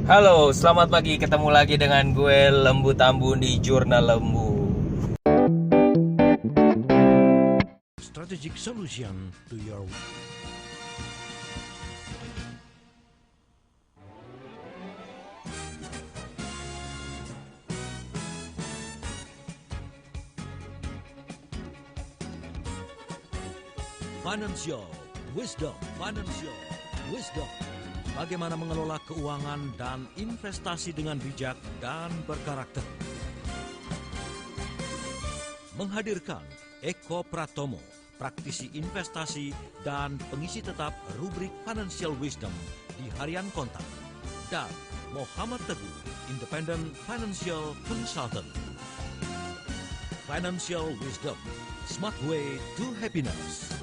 Halo, selamat pagi. Ketemu lagi dengan gue Lembu Tambun di Jurnal Lembu. Strategic solution to your financial wisdom. Bagaimana mengelola keuangan dan investasi dengan bijak dan berkarakter. Menghadirkan Eko Pratomo, praktisi investasi dan pengisi tetap rubrik Financial Wisdom di Harian Kontak, dan Muhammad Teguh, Independent Financial Consultant. Financial Wisdom, Smart Way to Happiness.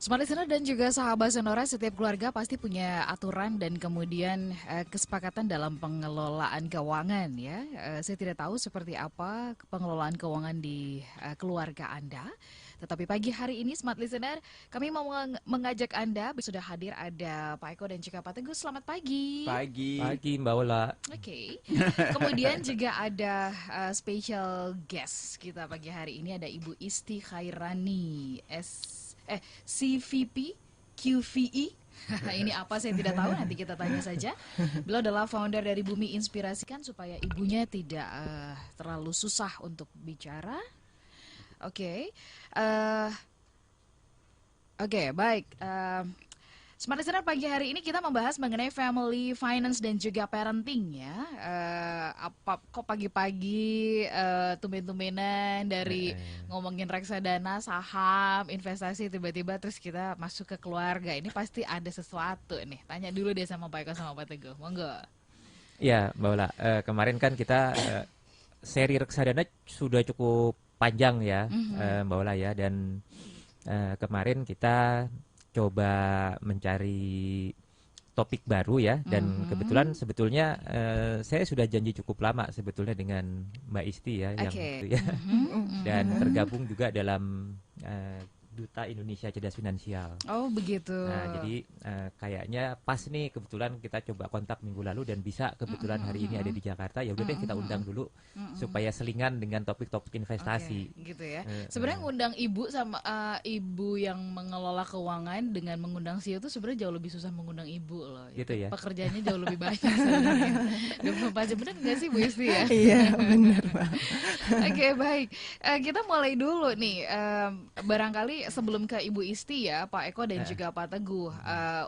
Smart Listener dan juga sahabat Sonora, setiap keluarga pasti punya aturan dan kemudian kesepakatan dalam pengelolaan keuangan ya. Saya tidak tahu seperti apa pengelolaan keuangan di keluarga Anda. Tetapi pagi hari ini Smart Listener, kami mau mengajak Anda, sudah hadir ada Pak Eko dan juga Pak Teguh. Selamat pagi. Pagi Mbak Ola. Oke. Kemudian juga ada special guest kita pagi hari ini, ada Ibu Isti Khairani, CVP QVE. Ini apa saya tidak tahu, nanti kita tanya saja. Beliau adalah founder dari Bumi Inspirasi, kan supaya ibunya tidak terlalu susah untuk bicara. Oke, baik. Smart Listener, pagi hari ini kita membahas mengenai family finance dan juga parenting ya. Kok pagi-pagi tumben-tumbenan dari ngomongin reksadana, saham, investasi, tiba-tiba terus kita masuk ke keluarga. Ini pasti ada sesuatu nih. Tanya dulu deh sama Pak Eko sama Pak Teguh, monggo. Ya, Mbak Ola, kemarin kan kita seri reksadana sudah cukup panjang ya, Mbak Ola ya, dan kemarin kita coba mencari topik baru ya, dan kebetulan sebetulnya saya sudah janji cukup lama sebetulnya dengan Mbak Isti ya, yang itu ya, dan tergabung juga dalam Duta Indonesia Cerdas Finansial. Oh begitu. Nah jadi kayaknya pas nih, kebetulan kita coba kontak minggu lalu dan bisa kebetulan hari ini ada di Jakarta. Ya udah deh kita undang dulu supaya selingan dengan topik-topik investasi. Gitu ya. Sebenarnya ngundang ibu sama ibu yang mengelola keuangan dengan mengundang CEO itu sebenarnya jauh lebih susah mengundang ibu loh. Gitu ya. Pekerjaannya jauh lebih banyak sebenarnya. 24 jam, benar nggak sih Bu Isti ya? Iya benar Pak. Oke, baik. Kita mulai dulu nih. Barangkali sebelum ke Ibu Isti ya, Pak Eko dan juga Pak Teguh.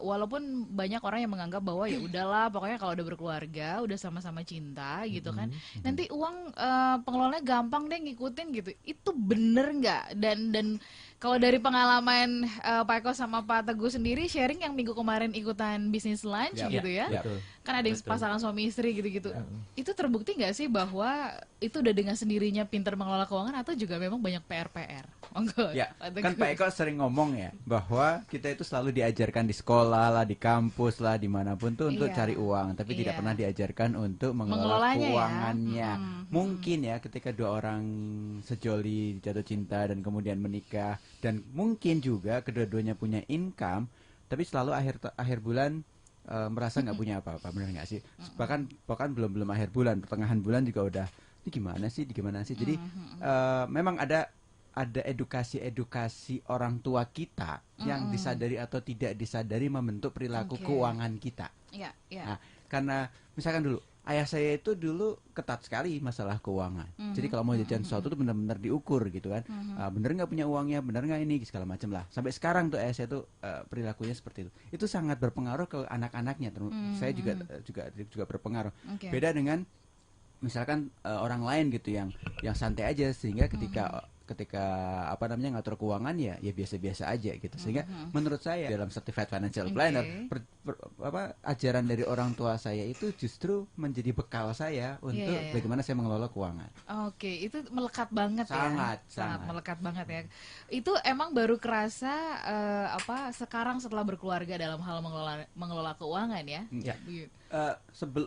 Walaupun banyak orang yang menganggap bahwa ya udahlah, pokoknya kalau udah berkeluarga, udah sama-sama cinta gitu kan, nanti uang pengelolanya gampang deh ngikutin gitu. Itu bener nggak? Dan kalau dari pengalaman Pak Eko sama Pak Teguh sendiri sharing yang minggu kemarin ikutan bisnis lunch gitu ya, kan ada yang pasangan suami istri gitu-gitu. Itu terbukti nggak sih bahwa itu udah dengan sendirinya pintar mengelola keuangan, atau juga memang banyak PR-PR? Ya, kan Pak Eko sering ngomong ya bahwa kita itu selalu diajarkan di sekolah lah, di kampus lah, dimanapun tuh untuk cari uang, tapi tidak pernah diajarkan untuk mengelola keuangannya. Mungkin ya ketika dua orang sejoli jatuh cinta dan kemudian menikah, dan mungkin juga kedua-duanya punya income, tapi selalu akhir bulan merasa nggak punya apa-apa, benar nggak sih? Bahkan belum akhir bulan, pertengahan bulan juga udah ini gimana sih? Jadi memang ada edukasi orang tua kita yang disadari atau tidak disadari membentuk perilaku keuangan kita. Nah, karena misalkan dulu ayah saya itu dulu ketat sekali masalah keuangan. Jadi kalau mau jajan sesuatu tuh benar-benar diukur gitu kan. Bener nggak punya uangnya, bener nggak ini, segala macam lah. Sampai sekarang tuh ayah saya tuh perilakunya seperti itu. Itu sangat berpengaruh ke anak-anaknya. Saya juga berpengaruh. Beda dengan misalkan orang lain gitu yang santai aja, sehingga ketika apa namanya ngatur keuangan ya biasa-biasa aja gitu. Sehingga menurut saya dalam Certified Financial Planner ajaran dari orang tua saya itu justru menjadi bekal saya untuk bagaimana saya mengelola keuangan. Itu melekat banget. Sangat melekat banget ya. Itu emang baru kerasa sekarang setelah berkeluarga dalam hal mengelola keuangan ya.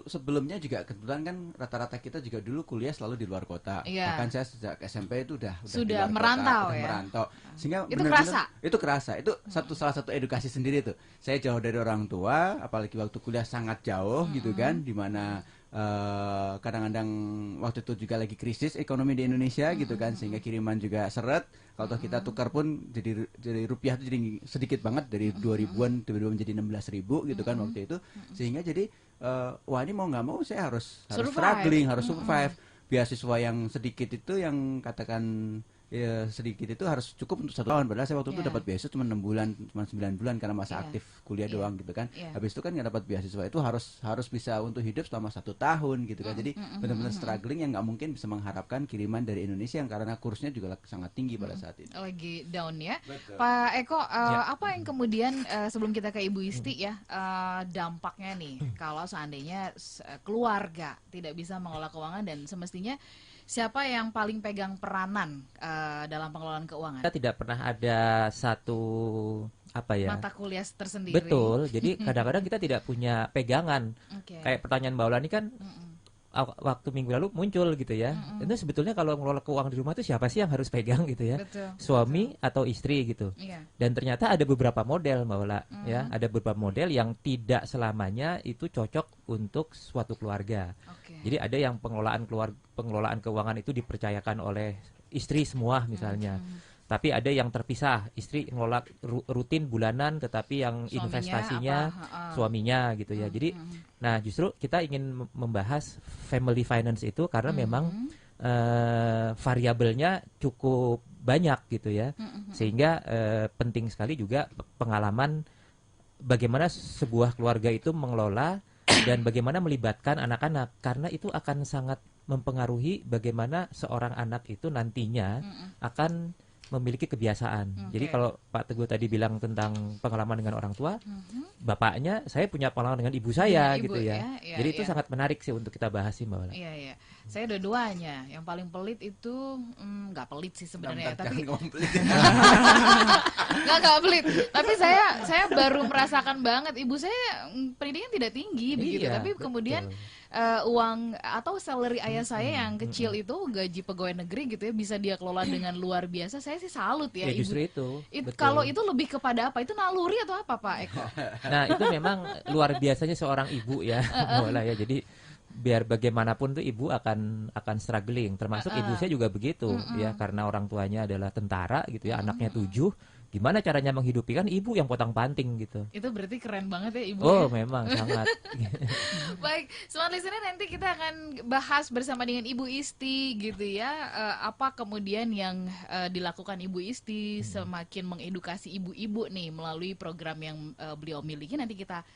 sebelumnya juga kebetulan kan rata-rata kita juga dulu kuliah selalu di luar kota. Bahkan saya sejak SMP itu udah di luar merantau kota, ya. Merantau. Sehingga itu kerasa. Itu kerasa. Itu salah satu edukasi sendiri tuh. Saya jauh dari orang tua, apalagi waktu kuliah sangat jauh gitu kan, di mana kadang-kadang waktu itu juga lagi krisis ekonomi di Indonesia gitu kan, sehingga kiriman juga seret. Kalau kita tukar pun jadi rupiah itu jadi sedikit banget, dari 2000-an tiba-tiba menjadi 16.000 gitu kan waktu itu. Sehingga jadi wah ini mau nggak mau saya harus struggling, harus survive. Beasiswa yang sedikit itu, yang katakan ya sedikit itu harus cukup untuk 1 tahun. Padahal saya waktu itu dapat beasiswa cuma 6 bulan, cuma 9 bulan karena masa aktif kuliah doang gitu kan. Habis itu kan nggak dapat beasiswa itu harus bisa untuk hidup selama 1 tahun gitu kan. Jadi benar-benar struggling yang nggak mungkin bisa mengharapkan kiriman dari Indonesia yang karena kursnya juga sangat tinggi pada saat itu. Lagi down ya. Betul. Pak Eko, apa yang kemudian sebelum kita ke Ibu Isti ya, dampaknya nih kalau seandainya keluarga tidak bisa mengelola keuangan, dan semestinya siapa yang paling pegang peranan dalam pengelolaan keuangan? Kita tidak pernah ada satu mata kuliah tersendiri. Betul. Jadi kadang-kadang kita tidak punya pegangan. Kayak pertanyaan Mbak Ulani kan waktu minggu lalu muncul gitu ya. Itu sebetulnya kalau mengelola keuangan di rumah itu siapa sih yang harus pegang gitu ya? Suami atau istri gitu. Dan ternyata ada beberapa model Mbak Ula ya, ada beberapa model yang tidak selamanya itu cocok untuk suatu keluarga. Jadi ada yang pengelolaan keuangan itu dipercayakan oleh istri semua misalnya. Tapi ada yang terpisah, istri ngelola rutin bulanan, tetapi yang suaminya investasinya suaminya gitu ya. Jadi, nah justru kita ingin membahas family finance itu karena memang variabelnya cukup banyak gitu ya. Sehingga penting sekali juga pengalaman bagaimana sebuah keluarga itu mengelola dan bagaimana melibatkan anak-anak, karena itu akan sangat mempengaruhi bagaimana seorang anak itu nantinya akan memiliki kebiasaan. Jadi kalau Pak Teguh tadi bilang tentang pengalaman dengan orang tua, bapaknya saya punya pengalaman dengan ibu saya gitu ya. Jadi itu sangat menarik sih untuk kita bahas sih Mbak Ola. Iya. Saya dua-duanya. Yang paling pelit itu nggak pelit sih sebenarnya, tapi nggak pelit. Tapi saya baru merasakan banget, ibu saya pendidikan tidak tinggi begitu, tapi kemudian uang atau salary ayah saya yang kecil itu, gaji pegawai negeri gitu ya, bisa dia kelola dengan luar biasa. Saya sih salut ya, ibu. Justru itu. Kalau itu lebih kepada apa? Itu naluri atau apa Pak Eko? Nah itu memang luar biasanya seorang ibu ya, Bola ya. Jadi biar bagaimanapun tuh ibu akan struggling. Termasuk ibu saya juga begitu ya, karena orang tuanya adalah tentara gitu ya, anaknya 7. Gimana caranya menghidupi, kan ibu yang potong-panting gitu. Itu berarti keren banget ya ibu. Oh ya? Memang sangat. Baik, smart listener, nanti kita akan bahas bersama dengan Ibu Isti gitu ya. Apa kemudian yang dilakukan Ibu Isti semakin mengedukasi ibu-ibu nih melalui program yang beliau miliki. Nanti kita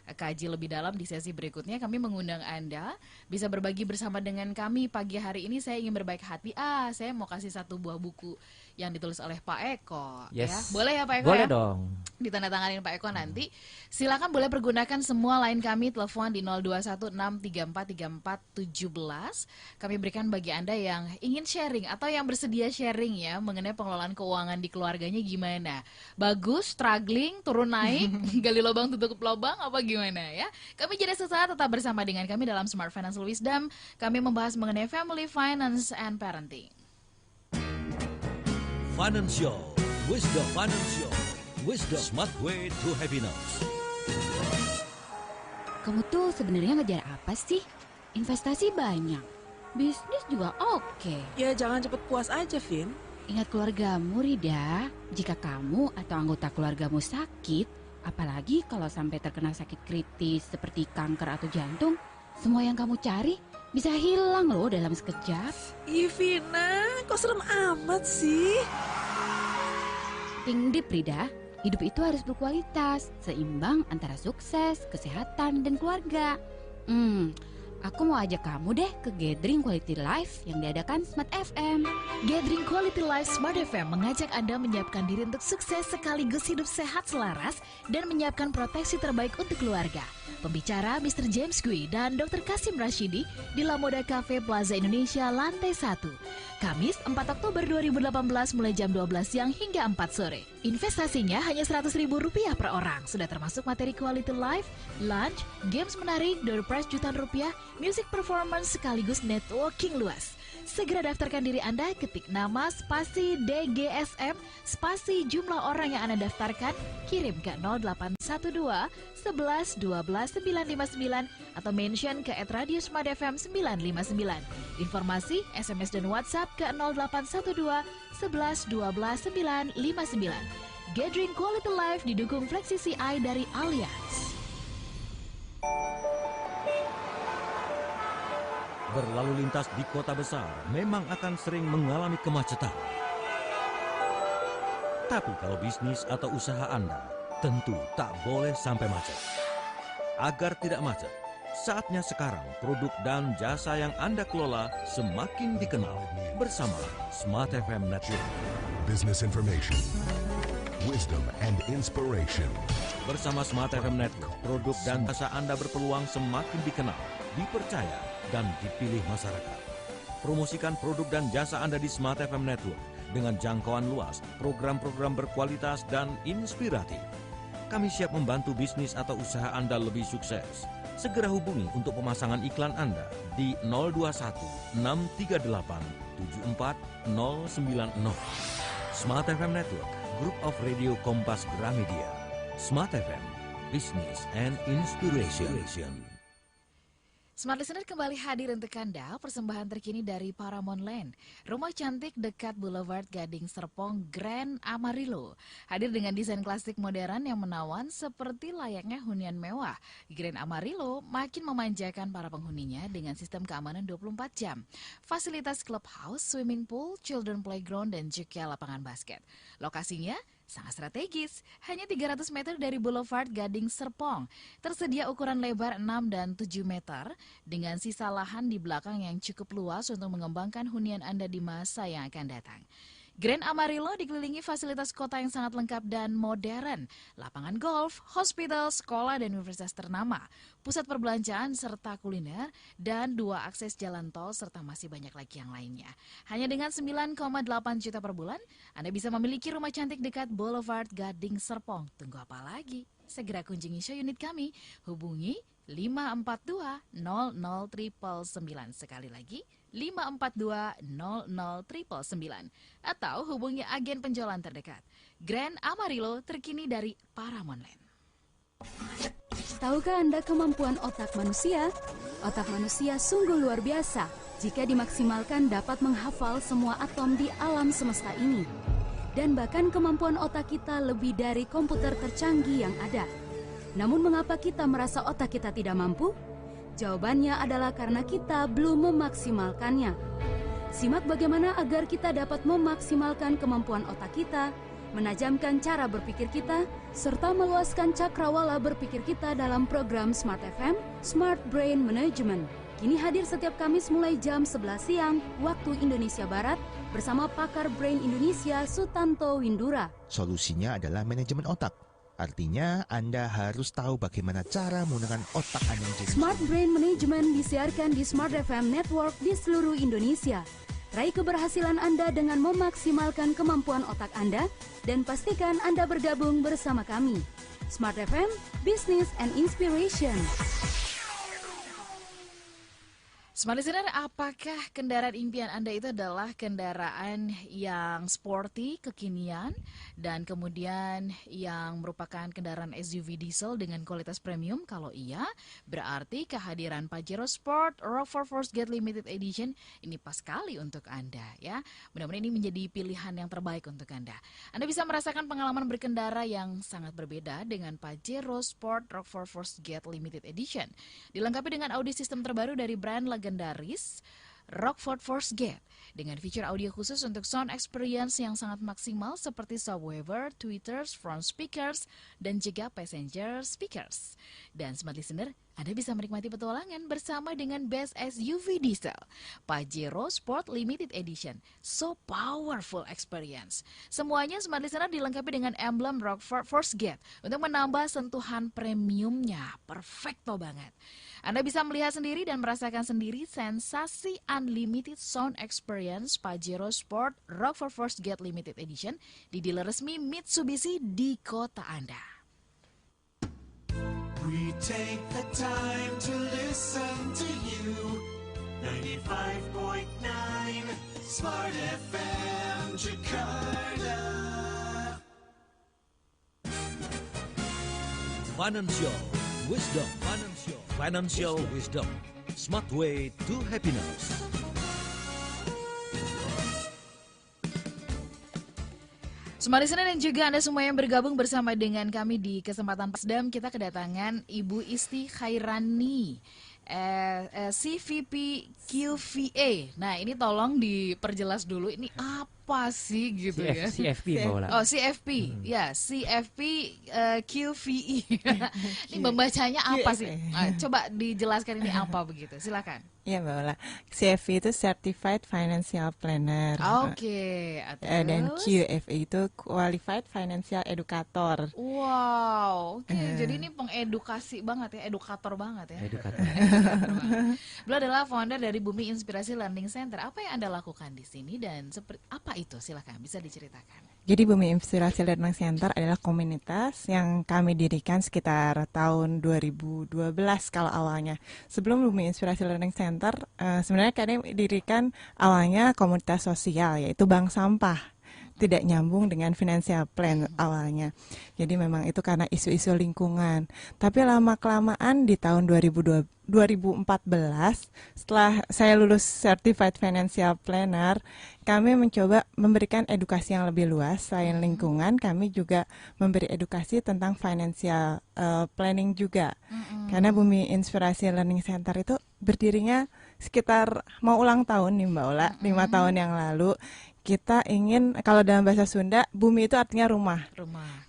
kaji lebih dalam di sesi berikutnya. Kami mengundang Anda bisa berbagi bersama dengan kami pagi hari ini. Saya ingin berbaik hati. Saya mau kasih 1 buah buku yang ditulis oleh Pak Eko. Yes. Ya. Boleh ya Pak Eko? Boleh ya? dong. Ditandatanganin Pak Eko nanti. Silakan boleh pergunakan semua line kami, telepon di 0216343417. Kami berikan bagi Anda yang ingin sharing atau yang bersedia sharing ya mengenai pengelolaan keuangan di keluarganya gimana. Bagus, struggling, turun naik, gali lubang tutup lubang, apa gimana ya. Kami jeda sesaat, tetap bersama dengan kami dalam Smart Financial Wisdom. Kami membahas mengenai family finance and parenting. Financial Wisdom, smart way to happiness. Kamu tuh sebenarnya ngejar apa sih? Investasi banyak, bisnis juga oke. Ya jangan cepet puas aja, Vin. Ingat keluargamu, Rida. Jika kamu atau anggota keluargamu sakit, apalagi kalau sampai terkena sakit kritis seperti kanker atau jantung, semua yang kamu cari bisa hilang loh dalam sekejap. Ih Vina, kok serem amat sih? Think deep, Rida. Hidup itu harus berkualitas, seimbang antara sukses, kesehatan, dan keluarga. Aku mau ajak kamu deh ke Gathering Quality Life yang diadakan Smart FM. Gathering Quality Life Smart FM mengajak Anda menyiapkan diri untuk sukses sekaligus hidup sehat selaras dan menyiapkan proteksi terbaik untuk keluarga. Pembicara Mr. James Gui dan Dr. Kasim Rashidi di La Moda Cafe Plaza Indonesia lantai 1. Kamis 4 Oktober 2018 mulai jam 12 siang hingga 4 sore. Investasinya hanya Rp100.000 per orang. Sudah termasuk materi quality life, lunch, games menarik, door prize jutaan rupiah, music performance sekaligus networking luas. Segera daftarkan diri Anda, ketik nama spasi DGSM, spasi jumlah orang yang Anda daftarkan, kirim ke 0812 11 12 959 atau mention ke @radiosmartfm 959. Informasi, SMS dan WhatsApp ke 0812 11 12 959. Gathering Quality Life didukung Fleksi CI dari Allianz. Berlalu lintas di kota besar memang akan sering mengalami kemacetan. Tapi kalau bisnis atau usaha Anda tentu tak boleh sampai macet. Agar tidak macet, saatnya sekarang produk dan jasa yang Anda kelola semakin dikenal bersama Smart FM Network. Business information, wisdom and inspiration. Bersama Smart FM Network, produk dan jasa Anda berpeluang semakin dikenal, dipercaya, dan dipilih masyarakat. Promosikan produk dan jasa Anda di Smart FM Network dengan jangkauan luas, program-program berkualitas dan inspiratif. Kami siap membantu bisnis atau usaha Anda lebih sukses. Segera hubungi untuk pemasangan iklan Anda di 021 638 74090. Smart FM Network, Group of Radio Kompas Gramedia. Smart FM, Business and Inspiration. Smart Listener kembali hadir untuk Anda, persembahan terkini dari Paramount Land. Rumah cantik dekat Boulevard Gading Serpong, Grand Amarillo. Hadir dengan desain klasik modern yang menawan seperti layaknya hunian mewah. Grand Amarillo makin memanjakan para penghuninya dengan sistem keamanan 24 jam. Fasilitas clubhouse, swimming pool, children playground, dan juga lapangan basket. Lokasinya sangat strategis, hanya 300 meter dari Boulevard Gading Serpong. Tersedia ukuran lebar 6 dan 7 meter, dengan sisa lahan di belakang yang cukup luas untuk mengembangkan hunian Anda di masa yang akan datang. Grand Amarillo dikelilingi fasilitas kota yang sangat lengkap dan modern, lapangan golf, hospital, sekolah dan universitas ternama, pusat perbelanjaan serta kuliner, dan 2 akses jalan tol serta masih banyak lagi yang lainnya. Hanya dengan 9,8 juta per bulan, Anda bisa memiliki rumah cantik dekat Boulevard Gading Serpong. Tunggu apa lagi? Segera kunjungi show unit kami, hubungi 542-0099. Sekali lagi, 542-0099. Atau hubungi agen penjualan terdekat. Grand Amarillo terkini dari Paramount Land. Tahukah Anda kemampuan otak manusia? Otak manusia sungguh luar biasa. Jika dimaksimalkan dapat menghafal semua atom di alam semesta ini. Dan bahkan kemampuan otak kita lebih dari komputer tercanggih yang ada. Namun mengapa kita merasa otak kita tidak mampu? Jawabannya adalah karena kita belum memaksimalkannya. Simak bagaimana agar kita dapat memaksimalkan kemampuan otak kita, menajamkan cara berpikir kita, serta meluaskan cakrawala berpikir kita dalam program Smart FM, Smart Brain Management. Kini hadir setiap Kamis mulai jam 11 siang, waktu Indonesia Barat, bersama pakar Brain Indonesia Sutanto Windura. Solusinya adalah manajemen otak. Artinya, Anda harus tahu bagaimana cara menggunakan otak Anda. Smart Brain Management disiarkan di Smart FM Network di seluruh Indonesia. Raih keberhasilan Anda dengan memaksimalkan kemampuan otak Anda dan pastikan Anda bergabung bersama kami. Smart FM, Business and Inspiration. Smart Listener, apakah kendaraan impian Anda itu adalah kendaraan yang sporty, kekinian, dan kemudian yang merupakan kendaraan SUV diesel dengan kualitas premium? Kalau iya, berarti kehadiran Pajero Sport Rockford Force Gate Limited Edition ini pas sekali untuk Anda, ya. Mudah-mudahan ini menjadi pilihan yang terbaik untuk Anda. Anda bisa merasakan pengalaman berkendara yang sangat berbeda dengan Pajero Sport Rockford Force Gate Limited Edition. Dilengkapi dengan audio sistem terbaru dari brand legendaris Rockford Force Gate dengan fitur audio khusus untuk sound experience yang sangat maksimal seperti subwoofer, tweeters, front speakers, dan juga passenger speakers. Dan Smart Listener, Anda bisa menikmati petualangan bersama dengan best SUV diesel Pajero Sport Limited Edition. So powerful experience. Semuanya smart listener dilengkapi dengan emblem Rockford Force Gate untuk menambah sentuhan premiumnya. Perfecto banget. Anda bisa melihat sendiri dan merasakan sendiri sensasi unlimited sound experience Pajero Sport Rockford Force Gate Limited Edition di dealer resmi Mitsubishi di kota Anda. We take the time to listen to you. 95.9 Smart FM Jakarta. Financial Wisdom. Financial Wisdom. Smart way to happiness. Smart listener dan juga Anda semua yang bergabung bersama dengan kami di kesempatan Pasdam, kita kedatangan Ibu Isti Khairani, CVP QVA. Nah, ini tolong diperjelas dulu, ini apa sih gitu ya? CFP Mbak. Oh, CFP. Ya, CFP QVE. Ini membacanya apa sih? Coba dijelaskan ini apa begitu. Silakan. Iya Mbak Ola, CFP itu Certified Financial Planner. Oke. Dan QFA itu Qualified Financial Educator. Wow, oke. Jadi ini pengedukasi banget ya, edukator banget ya. Edukator. Beliau adalah founder dari Bumi Inspirasi Learning Center. Apa yang Anda lakukan di sini dan seperti apa itu? Silakan, bisa diceritakan. Jadi Bumi Inspirasi Learning Center adalah komunitas yang kami dirikan sekitar tahun 2012 kalau awalnya. Sebelum Bumi Inspirasi Learning Center, sebenarnya kami dirikan awalnya komunitas sosial, yaitu bank sampah. Tidak nyambung dengan financial plan awalnya. Jadi memang itu karena isu-isu lingkungan. Tapi lama-kelamaan di tahun 2014, setelah saya lulus Certified Financial Planner, kami mencoba memberikan edukasi yang lebih luas. Selain lingkungan, kami juga memberi edukasi tentang financial planning juga. Karena Bumi Inspirasi Learning Center itu berdirinya sekitar mau ulang tahun nih Mbak Ola, 5 tahun yang lalu. Kita ingin, kalau dalam bahasa Sunda, bumi itu artinya rumah.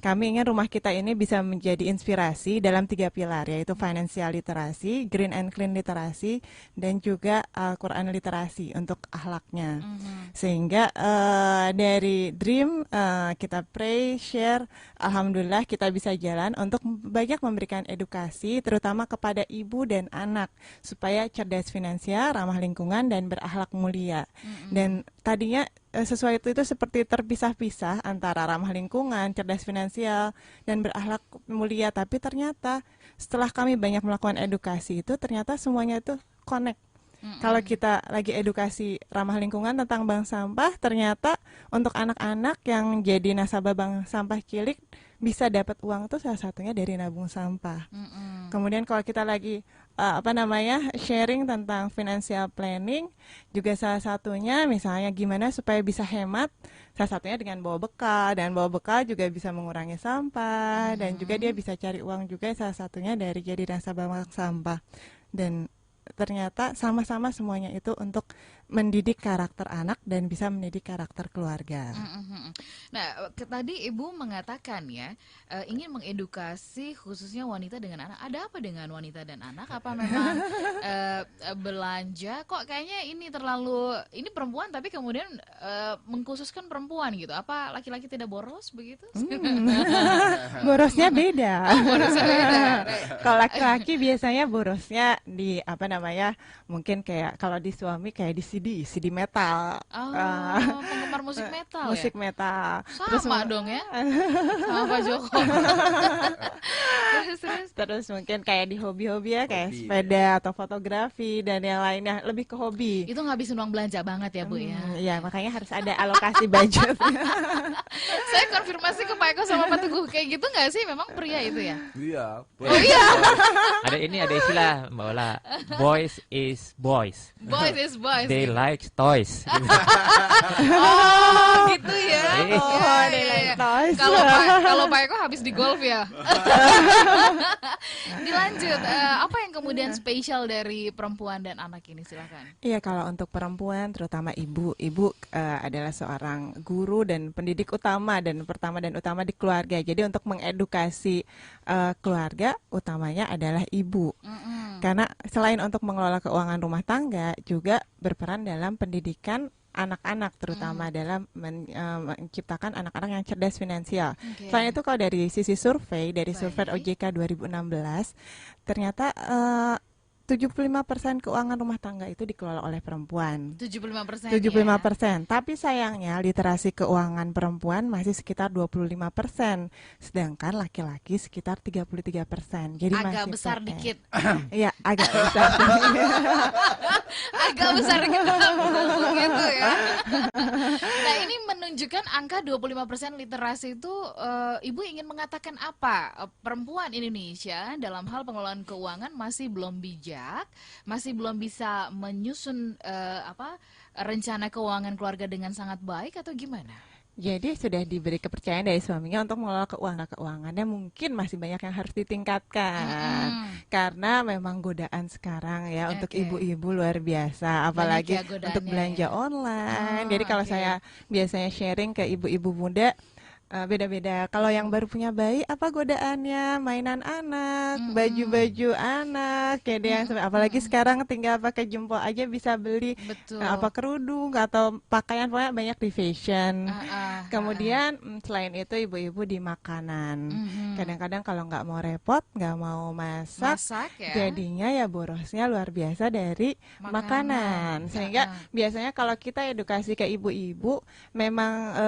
Kami ingin rumah kita ini bisa menjadi inspirasi dalam 3 pilar, yaitu financial literasi, green and clean literasi, dan juga Al-Quran literasi untuk akhlaknya. Sehingga dari dream, kita pray, share, alhamdulillah kita bisa jalan untuk banyak memberikan edukasi, terutama kepada ibu dan anak, supaya cerdas finansial, ramah lingkungan, dan berakhlak mulia. Dan tadinya sesuai itu seperti terpisah-pisah antara ramah lingkungan, cerdas finansial, dan berakhlak mulia. Tapi ternyata setelah kami banyak melakukan edukasi itu, ternyata semuanya itu connect. Kalau kita lagi edukasi ramah lingkungan tentang bank sampah, ternyata untuk anak-anak yang jadi nasabah bank sampah cilik bisa dapat uang tuh salah satunya dari nabung sampah. Kemudian kalau kita lagi sharing tentang financial planning, juga salah satunya misalnya gimana supaya bisa hemat, salah satunya dengan bawa bekal, dan bawa bekal juga bisa mengurangi sampah, dan juga dia bisa cari uang juga salah satunya dari jadi nasabah bank sampah. Dan ternyata sama-sama semuanya itu untuk mendidik karakter anak dan bisa mendidik karakter keluarga. Nah, tadi Ibu mengatakan ya, ingin mengedukasi khususnya wanita dengan anak. Ada apa dengan wanita dan anak? Apa memang belanja? Kok kayaknya ini terlalu, ini perempuan tapi kemudian mengkhususkan perempuan gitu. Apa laki-laki tidak boros begitu? Borosnya beda. Borosnya beda. Kalau laki-laki biasanya borosnya di mungkin kayak kalau di suami kayak di CD metal. Penggemar musik metal musik ya? metal. Sama dong ya? Sama Pak Joko. Terus mungkin kayak di hobi-hobi ya, kayak sepeda atau fotografi dan yang lainnya, lebih ke hobi. Itu ngabisin uang belanja banget ya Bu ya? Iya, makanya harus ada alokasi budget. Saya konfirmasi ke Pak Eko sama Pak Teguh, kayak gitu nggak sih? Memang pria itu ya? Iya. Oh iya. Ada istilah Mbak Ola, boys is boys. Boys is boys. They like toys. Oh gitu ya. They like toys. Kalau Pak Eko habis di golf ya. Dilanjut, apa yang kemudian spesial dari perempuan dan anak ini, silakan. Iya, kalau untuk perempuan terutama ibu adalah seorang guru dan pendidik utama dan utama di keluarga. Jadi untuk mengedukasi keluarga utamanya adalah ibu. Karena selain untuk mengelola keuangan rumah tangga, juga berperan dalam pendidikan anak-anak, terutama dalam menciptakan anak-anak yang cerdas finansial. Selain itu, kalau dari sisi survei, dari survei OJK 2016, ternyata 75% keuangan rumah tangga itu dikelola oleh perempuan. 75%. 75%. Tapi sayangnya literasi keuangan perempuan masih sekitar 25%, sedangkan laki-laki sekitar 33%. Jadi agak masih besar dikit. Iya, agak besar. Agak besar dikit gitu ya. Nah, ini menunjukkan angka 25% literasi itu, Ibu ingin mengatakan apa? Perempuan Indonesia dalam hal pengelolaan keuangan masih belum bijak, masih belum bisa menyusun rencana keuangan keluarga dengan sangat baik atau gimana? Jadi sudah diberi kepercayaan dari suaminya untuk mengelola keuangannya, mungkin masih banyak yang harus ditingkatkan. Karena memang godaan sekarang ya untuk ibu-ibu luar biasa, apalagi untuk belanja online. Jadi kalau saya biasanya sharing ke ibu-ibu muda, beda-beda. Kalau yang baru punya bayi, apa godaannya? Mainan anak, baju-baju anak, kayak dia apalagi sekarang tinggal pakai jempol aja bisa beli apa kerudung atau pakaian, pokoknya banyak di fashion. Kemudian selain itu ibu-ibu di makanan. Kadang-kadang kalau nggak mau repot, nggak mau masak jadinya ya borosnya luar biasa dari makanan. Sehingga biasanya kalau kita edukasi ke ibu-ibu, memang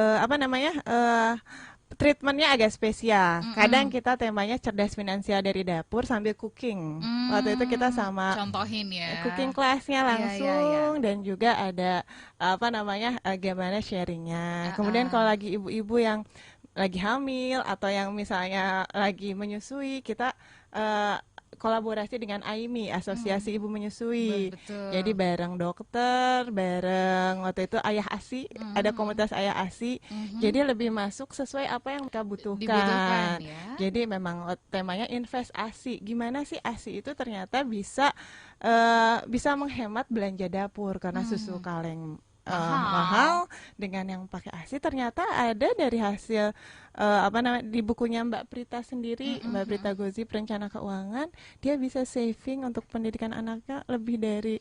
treatmentnya agak spesial. Kadang kita temanya cerdas finansial dari dapur sambil cooking. Waktu itu kita sama contohin ya cooking kelasnya langsung, dan juga ada gimana sharingnya. Kemudian kalau lagi ibu-ibu yang lagi hamil atau yang misalnya lagi menyusui, kita kolaborasi dengan AIMI, Asosiasi Ibu Menyusui. Jadi bareng dokter, bareng waktu itu Ayah ASI, ada komunitas Ayah ASI. Jadi lebih masuk sesuai apa yang mereka butuhkan. Ya? Jadi memang temanya invest ASI. Gimana sih ASI itu ternyata bisa menghemat belanja dapur, karena susu kaleng mahal, dengan yang pakai ASI ternyata ada dari hasil di bukunya Mbak Prita sendiri, Mbak Prita Gozi, Perencana Keuangan, dia bisa saving untuk pendidikan anaknya lebih dari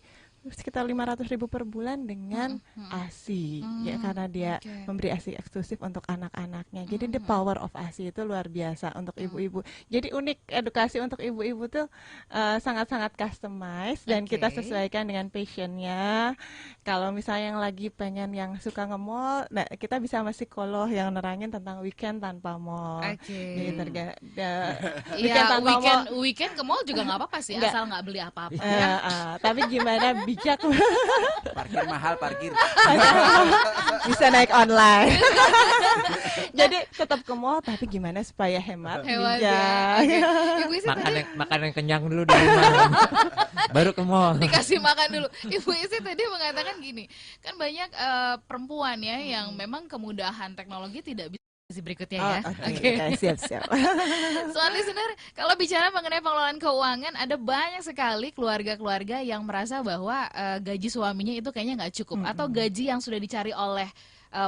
sekitar 500.000 per bulan dengan ASI, ya, karena dia memberi ASI eksklusif untuk anak-anaknya. Jadi the power of ASI itu luar biasa untuk ibu-ibu. Jadi unik, edukasi untuk ibu-ibu tuh sangat-sangat customized, dan kita sesuaikan dengan passionnya. Kalau misalnya yang lagi pengen yang suka nge-mall, nah kita bisa sama psikolog yang nerangin tentang weekend tanpa mall. Weekend ke mall juga nggak apa-apa sih, asal nggak beli apa-apa. Tapi gimana bijak parkir mahal, parkir bisa naik online. Jadi tetap ke mall, tapi gimana supaya hemat bijak. Makan yang kenyang dulu di rumah, baru ke mall. Dikasih makan dulu. Ibu Isi tadi mengatakan gini, kan banyak perempuan ya yang memang kemudahan teknologi tidak bisa. Berikutnya ya. Siap. Soal listener, kalau bicara mengenai pengelolaan keuangan, ada banyak sekali keluarga-keluarga yang merasa bahwa gaji suaminya itu kayaknya nggak cukup, atau gaji yang sudah dicari oleh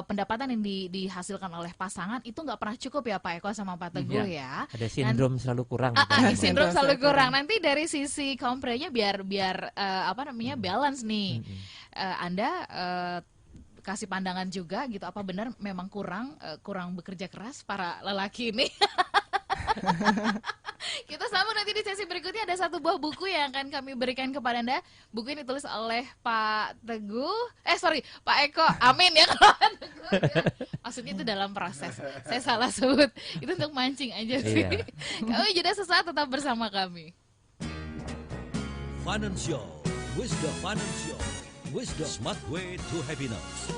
pendapatan yang dihasilkan oleh pasangan itu nggak pernah cukup ya Pak Eko sama Pak Teguh ya. Ada sindrom selalu kurang. Sindrom selalu kurang. Nanti dari sisi komprenya biar balance nih. Anda kasih pandangan juga gitu, apa benar memang kurang bekerja keras para lelaki ini? Kita sambung nanti di sesi berikutnya. Ada satu buah buku yang akan kami berikan kepada Anda. Buku ini ditulis oleh Pak Eko. Amin ya kalau Teguh ya. Maksudnya itu dalam proses. Saya salah sebut. Itu untuk mancing aja sih. Kami jeda sesaat, tetap bersama kami. Financial Wisdom, Smart Way to Happiness.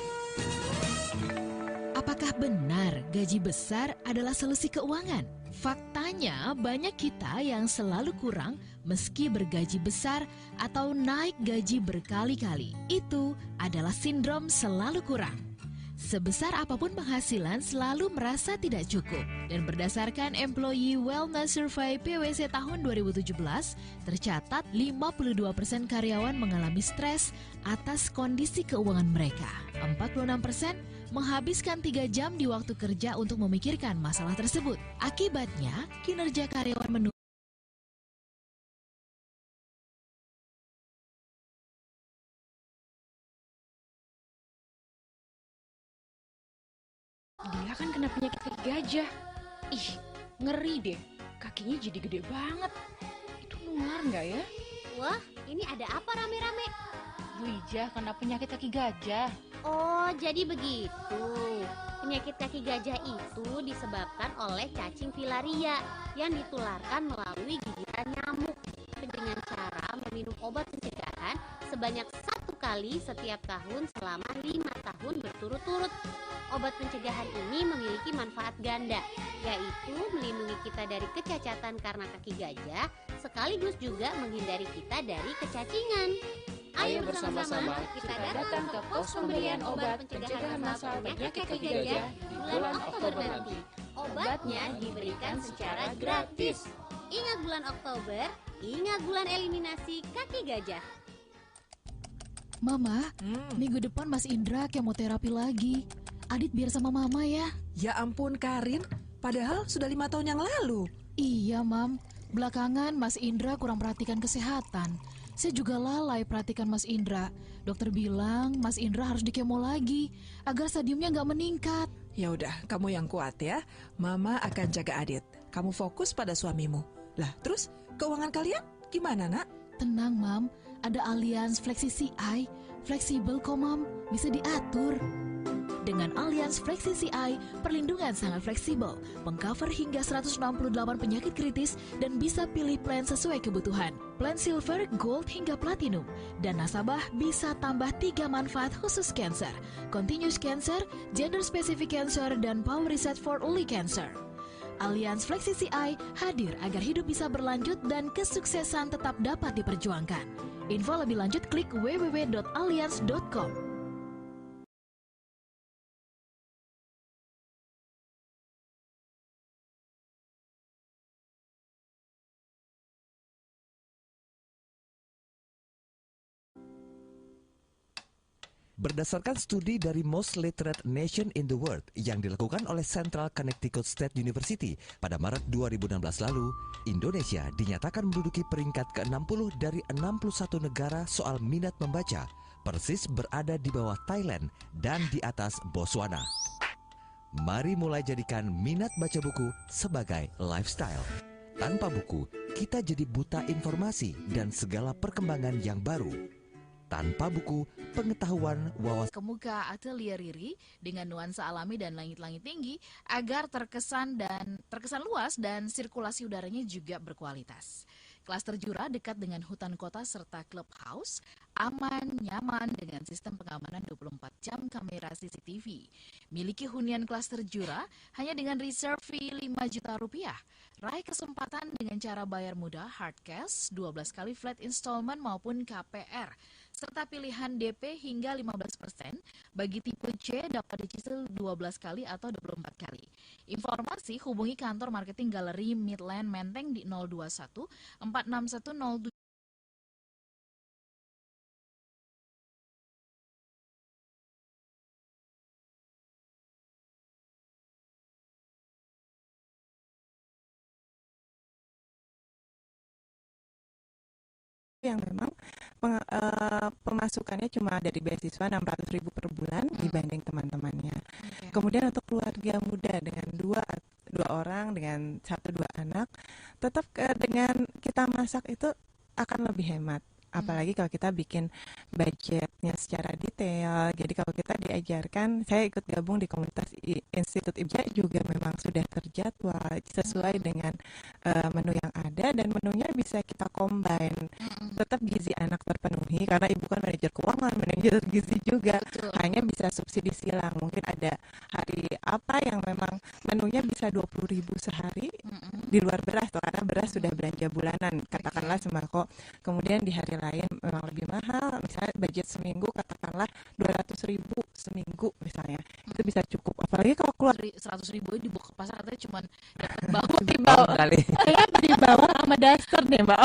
Apakah benar gaji besar adalah solusi keuangan? Faktanya banyak kita yang selalu kurang meski bergaji besar atau naik gaji berkali-kali. Itu adalah sindrom selalu kurang. Sebesar apapun penghasilan selalu merasa tidak cukup. Dan berdasarkan Employee Wellness Survey PwC tahun 2017, tercatat 52% karyawan mengalami stres atas kondisi keuangan mereka. 46% menghabiskan 3 jam di waktu kerja untuk memikirkan masalah tersebut. Akibatnya, kinerja karyawan menurun. Bella kan kena penyakit kaki gajah. Ih, ngeri deh. Kakinya jadi gede banget. Itu nular nggak ya? Wah, ini ada apa rame-rame? Bu Ijah kena penyakit kaki gajah. Oh, jadi begitu. Penyakit kaki gajah itu disebabkan oleh cacing filaria yang ditularkan melalui gigitan nyamuk dengan cara meminum obat pencegahan sebanyak 1 kali setiap tahun selama 5 tahun berturut-turut. Obat pencegahan ini memiliki manfaat ganda, yaitu melindungi kita dari kecacatan karena kaki gajah, sekaligus juga menghindari kita dari kecacingan. Ayo bersama-sama kita datang ke pos pemberian obat pencegahan massal penyakit kaki gajah di bulan Oktober nanti. Obatnya diberikan secara gratis. Ingat bulan Oktober, ingat bulan eliminasi kaki gajah. Mama, minggu depan Mas Indra kemoterapi lagi. Adit biar sama Mama ya. Ya ampun Karin, padahal sudah 5 tahun yang lalu. Iya, Mam. Belakangan Mas Indra kurang perhatikan kesehatan. Saya juga lalai perhatikan Mas Indra. Dokter bilang Mas Indra harus dikemo lagi agar stadiumnya nggak meningkat. Ya udah, kamu yang kuat ya. Mama akan jaga Adit. Kamu fokus pada suamimu. Lah, terus keuangan kalian gimana, Nak? Tenang, Mam. Ada Allianz Flexi CI. Fleksibel kok, Mam. Bisa diatur. Dengan Allianz Flexi CI, perlindungan sangat fleksibel, mengcover hingga 168 penyakit kritis dan bisa pilih plan sesuai kebutuhan. Plan Silver, Gold hingga Platinum. Dan nasabah bisa tambah 3 manfaat khusus cancer, Continuous Cancer, Gender Specific Cancer, dan Power Reset for Early Cancer. Allianz Flexi CI hadir agar hidup bisa berlanjut dan kesuksesan tetap dapat diperjuangkan. Info lebih lanjut klik www.allianz.com. Berdasarkan studi dari Most Literate Nation in the World yang dilakukan oleh Central Connecticut State University pada Maret 2016 lalu, Indonesia dinyatakan menduduki peringkat ke-60 dari 61 negara soal minat membaca, persis berada di bawah Thailand dan di atas Botswana. Mari mulai jadikan minat baca buku sebagai lifestyle. Tanpa buku, kita jadi buta informasi dan segala perkembangan yang baru. Tanpa buku, pengetahuan, wawasan Kemuka Atelier Riri dengan nuansa alami dan langit-langit tinggi agar terkesan luas dan sirkulasi udaranya juga berkualitas. Klaster Jura dekat dengan hutan kota serta clubhouse, aman, nyaman dengan sistem pengamanan 24 jam kamera CCTV. Miliki hunian Klaster Jura hanya dengan reserve fee 5 juta rupiah. Raih kesempatan dengan cara bayar mudah hard cash, 12 kali flat installment maupun KPR, serta pilihan DP hingga 15%. Bagi tipe C dapat dicicil 12 kali atau 24 kali. Informasi hubungi kantor marketing Galeri Midland Menteng di 021 461 07. Yang memang pemasukannya cuma dari beasiswa 600.000 per bulan dibanding teman-temannya. Kemudian untuk keluarga muda dengan dua orang dengan 1-2 anak, tetap dengan kita masak itu akan lebih hemat. Apalagi kalau kita bikin budgetnya secara detail. Jadi kalau kita diajarkan, saya ikut gabung di komunitas Institut IBJA juga memang sudah terjadwal sesuai dengan menu yang ada dan menunya bisa kita combine. Tetap gizi anak terpenuhi karena ibu kan manajer keuangan, manajer gizi juga. Hanya bisa subsidi silang. Mungkin ada hari apa yang memang menunya bisa 20.000 sehari di luar beras, karena beras sudah belanja bulanan. Katakanlah sembako. Kemudian di hari lain memang lebih mahal, misalnya budget seminggu katakanlah 200.000 seminggu misalnya, itu bisa cukup. Apalagi kalau keluar 100.000 dibawa ke pasar katanya cuma dapat dibawa sama daster deh Mbak.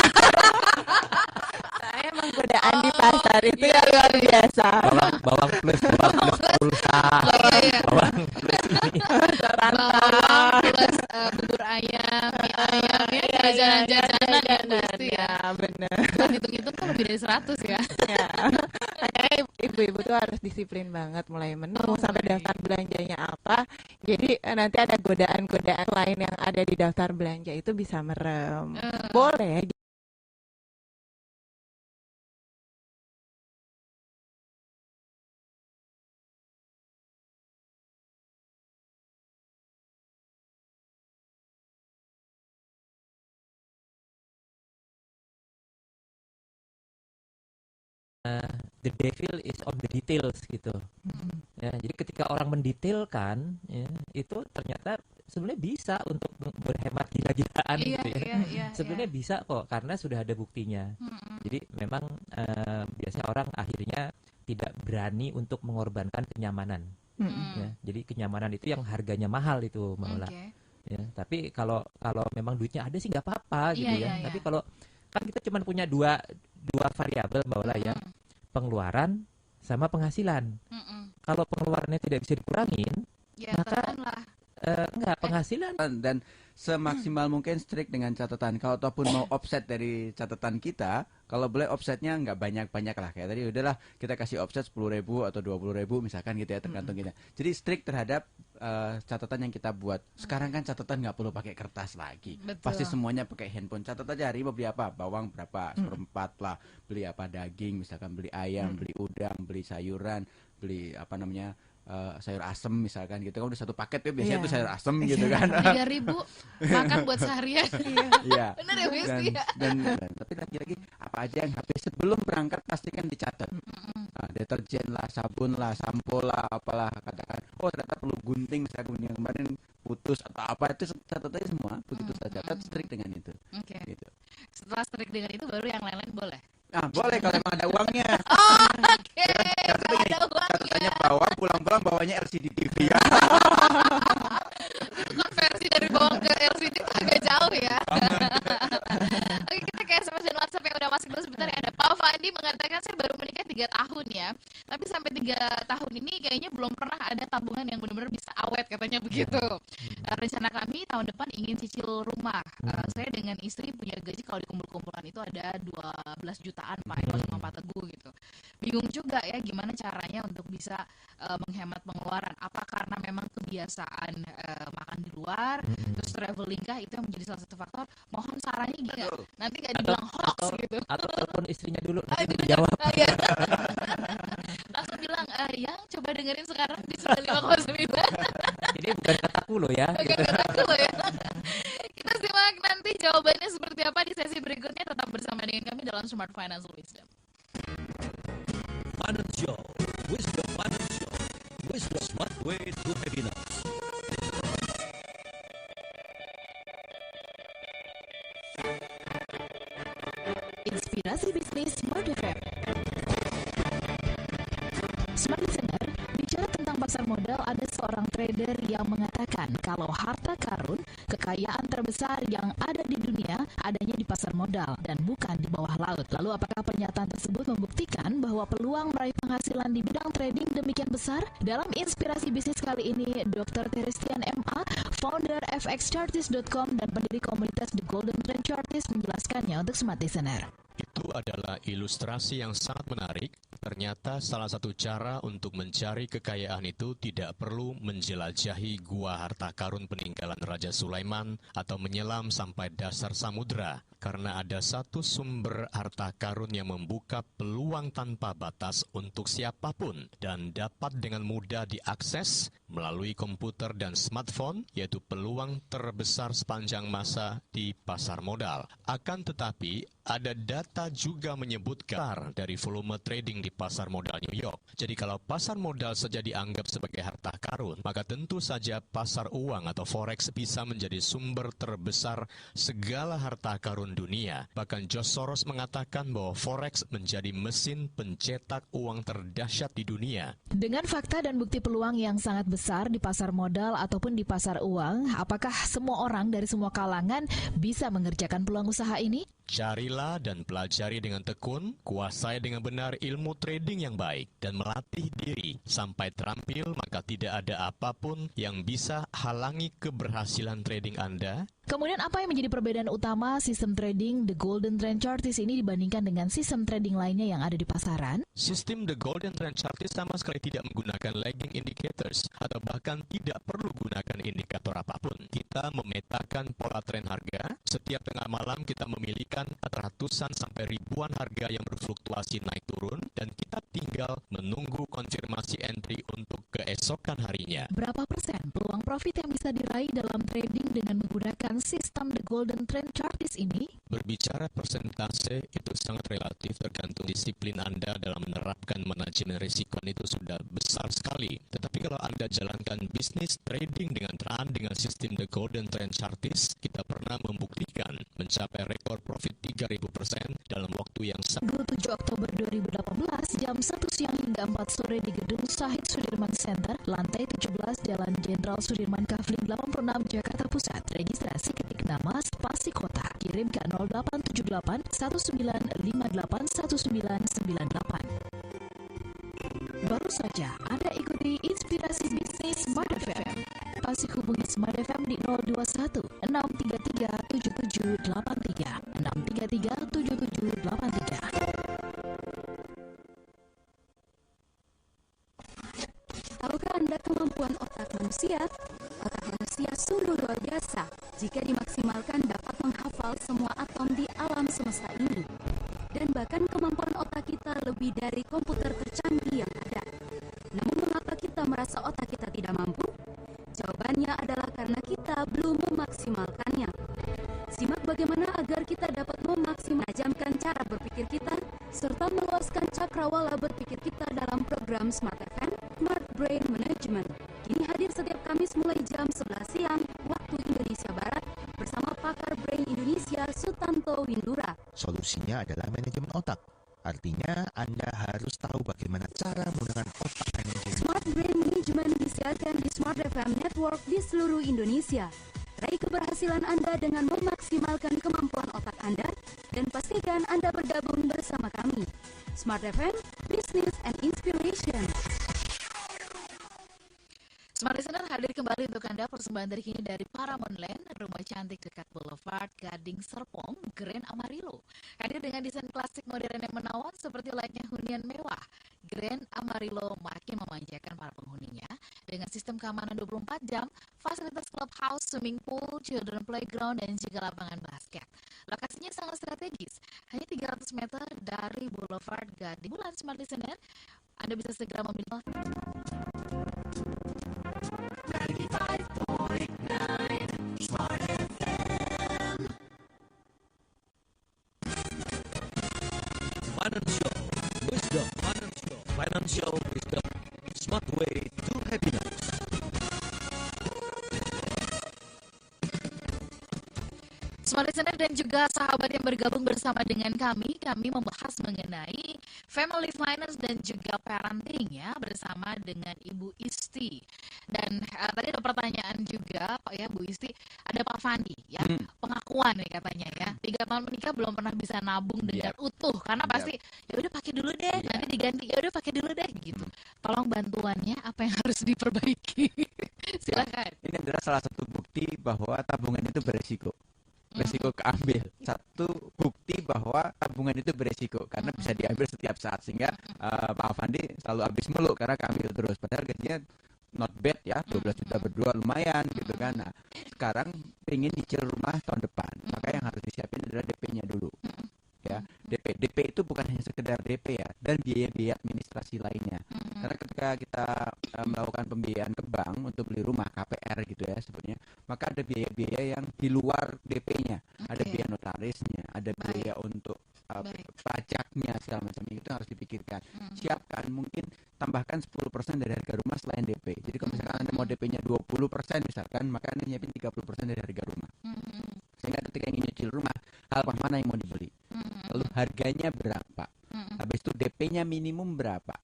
Saya emang godaan di pasar itu ya luar biasa. Bawang plus pulsa, bawang plus ini. Bawang plus bubur ayam, mie ayam, ya jajanan gitu ya. Benar. Kalau hitung-hitung kan lebih dari 100 ya. Makanya ibu-ibu tuh harus disiplin banget mulai menu sampai daftar belanjanya apa. Jadi nanti ada godaan-godaan lain yang ada di daftar belanja itu bisa merem. Boleh. The devil is on the details gitu. Ya, jadi ketika orang mendetailkan, ya, itu ternyata sebenarnya bisa untuk berhemat gila-gilaan gitu ya. Sebenarnya bisa kok karena sudah ada buktinya. Jadi memang biasanya orang akhirnya tidak berani untuk mengorbankan kenyamanan. Ya, jadi kenyamanan itu yang harganya mahal itu, Mbak Ola. Ya, tapi kalau memang duitnya ada sih nggak apa-apa gitu ya. Tapi kalau kan kita cuma punya dua variabel, Mbak Ola ya, pengeluaran sama penghasilan. Kalau pengeluarannya tidak bisa dikurangin, maka enggak penghasilan dan semaksimal mungkin strict dengan catatan. Kalau ataupun mau offset dari catatan kita, kalau boleh offsetnya nggak banyak-banyak lah. Kayak tadi udahlah kita kasih offset 10.000 atau 20.000 misalkan gitu ya, tergantung kita. Jadi strict terhadap catatan yang kita buat. Sekarang kan catatan nggak perlu pakai kertas lagi. Betul. Pasti semuanya pakai handphone. Catat aja hari ini mau beli apa, bawang berapa, 1/4 lah. Beli apa, daging, misalkan beli ayam, beli udang, beli sayuran, beli apa namanya, sayur asem misalkan gitu kan, udah satu paket ya biasanya tuh sayur asem gitu kan. 3.000 makan buat seharian. Iya. Bener ya Misti ya. Dan tapi lagi-lagi apa aja yang habis sebelum berangkat pasti kan dicatat. Deterjen lah, sabun lah, sampo lah, apalah, katakan oh ternyata perlu gunting, misalnya gunting yang kemarin putus atau apa, itu catat aja semua begitu saja. Kan strict dengan itu. Gitu. Setelah strict dengan itu baru yang lain-lain boleh. Nah, boleh kalau emang ada uangnya. Kalau ada uangnya. Catatannya bawang, pulang-pulang bawanya LCD TV ya. Konversi dari bawang ke LCD itu agak jauh ya. Oke, kita ke SMS dan WhatsApp yang udah masuk dulu sebentar ya. Ada Pak Fandi mengatakan saya baru menikah 3 tahun ya. Tapi sampai 3 tahun ini kayaknya belum pernah ada tabungan yang benar-benar bisa awet, katanya begitu. Rencana kami tahun depan ingin cicil rumah. Saya dengan istri punya gaji kalau dikumpul-kumpulan itu ada 12 jutaan Pak Eko sama Pak Teguh gitu. Bingung juga ya gimana caranya untuk bisa menghemat pengeluaran. Apa karena memang kebiasaan makan di luar, terus traveling kah, itu yang menjadi salah satu faktor. Mohon sarannya gimana? Nanti nggak dibilang hoax gitu. Atau telepon istrinya dulu nanti jawab. Langsung bilang, yang coba dengerin sekarang di 95,9. Jadi bukan kataku loh ya. Bukan kataku loh ya. Kita simak nanti jawabannya seperti apa di sesi berikutnya. Tetap bersama dengan kami dalam Smart Financial Wisdom. Financial Wisdom, Financial Wisdom, Smart Way to Happiness. Inspirasi bisnis Smart FM. Smart Listener, bicara tentang pasar modal, ada seorang trader yang mengatakan kalau harta karun, kekayaan terbesar yang ada di dunia adanya di pasar modal dan bukan di bawah laut. Lalu apakah pernyataan tersebut membuktikan bahwa peluang meraih penghasilan di bidang trading demikian besar? Dalam inspirasi bisnis kali ini, Dr. Christian MA, founder fxchartist.com dan pendiri komunitas The Golden Trend Chartist menjelaskannya untuk Smart Listener. Itu adalah ilustrasi yang sangat menarik. Ternyata salah satu cara untuk mencari kekayaan itu tidak perlu menjelajahi gua harta karun peninggalan Raja Sulaiman atau menyelam sampai dasar samudera. Karena ada satu sumber harta karun yang membuka peluang tanpa batas untuk siapapun dan dapat dengan mudah diakses melalui komputer dan smartphone, yaitu peluang terbesar sepanjang masa di pasar modal. Akan tetapi, ada data juga menyebutkan dari volume trading di pasar modal New York. Jadi kalau pasar modal saja dianggap sebagai harta karun, maka tentu saja pasar uang atau forex bisa menjadi sumber terbesar segala harta karun dunia. Bahkan George Soros mengatakan bahwa forex menjadi mesin pencetak uang terdahsyat di dunia. Dengan fakta dan bukti peluang yang sangat besar di pasar modal ataupun di pasar uang, apakah semua orang dari semua kalangan bisa mengerjakan peluang usaha ini? Carilah dan pelajari dengan tekun, kuasai dengan benar ilmu trading yang baik, dan melatih diri sampai terampil, maka tidak ada apapun yang bisa halangi keberhasilan trading Anda Kemudian apa yang menjadi perbedaan utama sistem trading The Golden Trend Chartis ini dibandingkan dengan sistem trading lainnya yang ada di pasaran? Sistem The Golden Trend Chartis sama sekali tidak menggunakan lagging indicators atau bahkan tidak perlu gunakan indikator apapun. Kita memetakan pola tren harga. Setiap tengah malam kita memilihkan ratusan sampai ribuan harga yang berfluktuasi naik turun dan kita tinggal menunggu konfirmasi entry untuk keesokan harinya. Berapa persen peluang profit yang bisa diraih dalam trading dengan menggunakan sistem The Golden Trend Chartis ini? Berbicara persentase itu sangat relatif, tergantung disiplin Anda dalam menerapkan manajemen risiko itu sudah besar sekali. Tetapi kalau Anda jalankan bisnis trading dengan sistem The Golden Trend Chartis, kita pernah membuktikan mencapai rekor profit 3.000% dalam waktu yang 27 Oktober 2018 jam 1 siang hingga 4 sore di Gedung Syahid Sudirman Center, lantai 17 Jalan Jenderal Sudirman Kavling 86 Jakarta Pusat. Registrasi ketik nama spasi kota, kirim ke 0878 1958 1998. Baru saja Anda ikuti Inspirasi Bisnis Smart FM. Pasti hubungi Smart FM di 021 633 7783 633 7783. Tahukah Anda kemampuan otak manusia? Otak manusia sungguh luar biasa. Jika dimaksimalkan dapat menghafal semua atom di alam semesta ini. Dan bahkan kemampuan otak kita lebih dari komputer tercanggih yang ada. Namun mengapa kita merasa otak kita tidak mampu? Jawabannya adalah karena kita belum memaksimalkannya. Simak bagaimana agar kita dapat menajamkan cara berpikir kita serta meluaskan cakrawala berpikir kita dalam program Smart FM Smart Brain Management. Kini hadir setiap Kamis mulai jam 11 siang waktu Indonesia Barat bersama pakar Brain Indonesia Sutanto Windura. Solusinya adalah manajemen otak. Artinya Anda harus tahu bagaimana cara menggunakan otak manajemen. Smart Brain Management disiarkan di Smart FM Network di seluruh Indonesia. Raih keberhasilan Anda dengan memaksimalkan kemampuan otak Anda dan pastikan Anda bergabung bersama kami. Smart FM, Business and Inspiration. Smart Listener hadir kembali untuk Anda persembahan terkini dari Paramount Land, rumah cantik dekat Boulevard Gading Serpong, Grand Amarillo. Hadir dengan desain klasik modern yang menawan seperti layaknya hunian mewah. Grand Amarillo makin memanjakan para penghuninya dengan sistem keamanan 24 jam, fasilitas clubhouse, swimming pool, children playground, dan juga lapangan basket. Lokasinya sangat strategis, hanya 300 meter dari Boulevard Gading. Bulan Smart Listener, Anda bisa segera memilih 95.9 Smart FM. Financial Wisdom. Financial Wisdom. Smart way to happiness. Smart Listener dan juga sahabat yang bergabung bersama dengan kami membahas mengenai family finance dan juga parenting ya bersama dengan Ibu Isti. Dan tadi ada pertanyaan juga Pak ya Bu Isti, ada Pak Fandi ya, pengakuan nih katanya ya, 3 tahun menikah belum pernah bisa nabung dengan utuh karena pasti ya udah pakai dulu deh, nanti diganti, ya udah pakai dulu deh gitu. Tolong bantuannya apa yang harus diperbaiki? Silakan. Ini adalah salah satu bukti bahwa tabungan itu beresiko. Resiko keambil. Satu bukti bahwa tabungan itu beresiko karena bisa diambil setiap saat sehingga Pak Afandi selalu habis mulu karena keambil terus. Padahal gajinya not bad ya, 12 juta berdua lumayan gitu kan. Nah, sekarang pengen nyicil rumah tahun depan, maka yang harus disiapin adalah DP-nya dulu. Ya, DP itu bukan hanya sekedar DP ya, dan biaya-biaya administrasi lainnya. Karena ketika kita melakukan pembiayaan ke bank untuk beli rumah KPR gitu ya sebetulnya, maka ada biaya-biaya yang di luar DP-nya. Ada biaya notarisnya, ada biaya untuk pajaknya segala macam itu harus dipikirkan. Siapkan, mungkin tambahkan 10% dari harga rumah selain DP. Jadi kalau misalkan Anda mau DP-nya 20% misalkan, maka Anda nyiapin 30% dari harga rumah. Sehingga ketika ingin nyicil rumah, hal mana yang mau dibeli, lalu harganya berapa, habis itu DP-nya minimum berapa,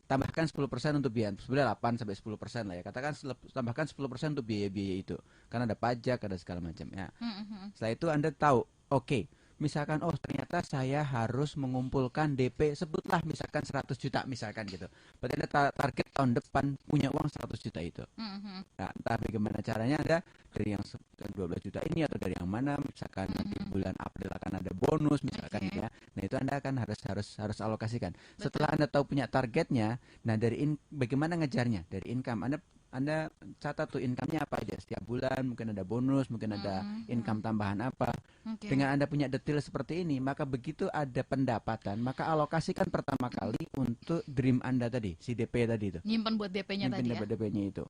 tambahkan 10% untuk biaya, sebenarnya 8-10% lah ya, katakan tambahkan 10% untuk biaya-biaya itu, karena ada pajak, ada segala macam ya. Setelah itu Anda tahu, oke, misalkan oh ternyata saya harus mengumpulkan DP sebutlah misalkan 100 juta misalkan gitu. Berarti ada target tahun depan punya uang 100 juta itu. Nah, entah bagaimana caranya, ada dari yang 12 juta ini atau dari yang mana, misalkan nanti bulan April akan ada bonus misalkan ya. Nah, itu Anda akan harus alokasikan. Setelah Anda tahu punya targetnya, nah dari bagaimana ngejarnya? Dari income Anda catat tuh income-nya apa aja setiap bulan, mungkin ada bonus, mungkin ada income tambahan apa. Dengan Anda punya detail seperti ini, maka begitu ada pendapatan, maka alokasikan pertama kali untuk dream Anda tadi, si DP tadi itu. Nyimpan buat DP-nya tadi ya. DP-nya itu.